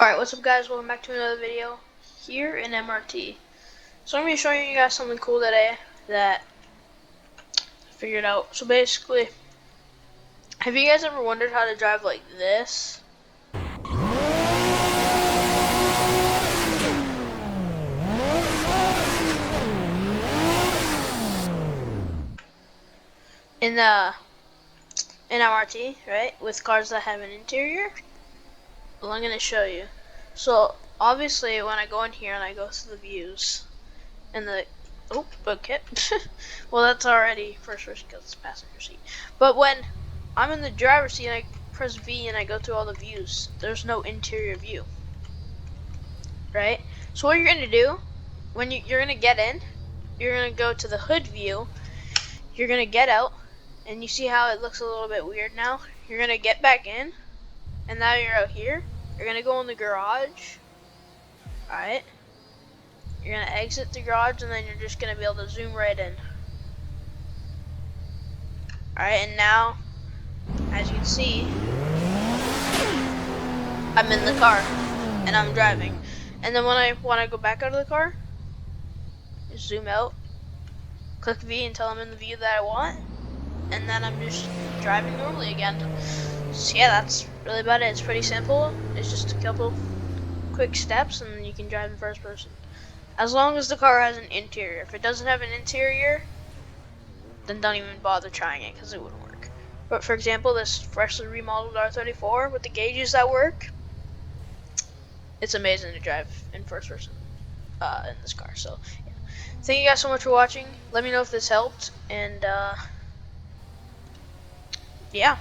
Alright, what's up guys, welcome back to another video here in MRT. So I'm going to be showing you guys something cool today that I figured out. So basically, have you guys ever wondered how to drive like this? In MRT, right? With cars that have an interior? Well, I'm going to show you. So obviously when I go in here and I go through the views and okay. Well, that's already first person because it's passenger seat. But when I'm in the driver's seat and I press V and I go through all the views, there's no interior view, right? So what you're gonna do when you're gonna get in, you're gonna go to the hood view, you're gonna get out, and you see how it looks a little bit weird now? You're gonna get back in, and now you're out here. You're gonna go in the garage, alright? You're gonna exit the garage, and then you're just gonna be able to zoom right in. Alright, and now, as you can see, I'm in the car, and I'm driving. And then when I want to go back out of the car, just zoom out, click V until I'm in the view that I want, and then I'm just driving normally again. So yeah, that's really about it. It's pretty simple. It's just a couple quick steps, and you can drive in first person. As long as the car has an interior. If it doesn't have an interior, then don't even bother trying it, because it wouldn't work. But for example, this freshly remodeled R34 with the gauges that work, it's amazing to drive in first person in this car. So yeah. Thank you guys so much for watching. Let me know if this helped, and yeah.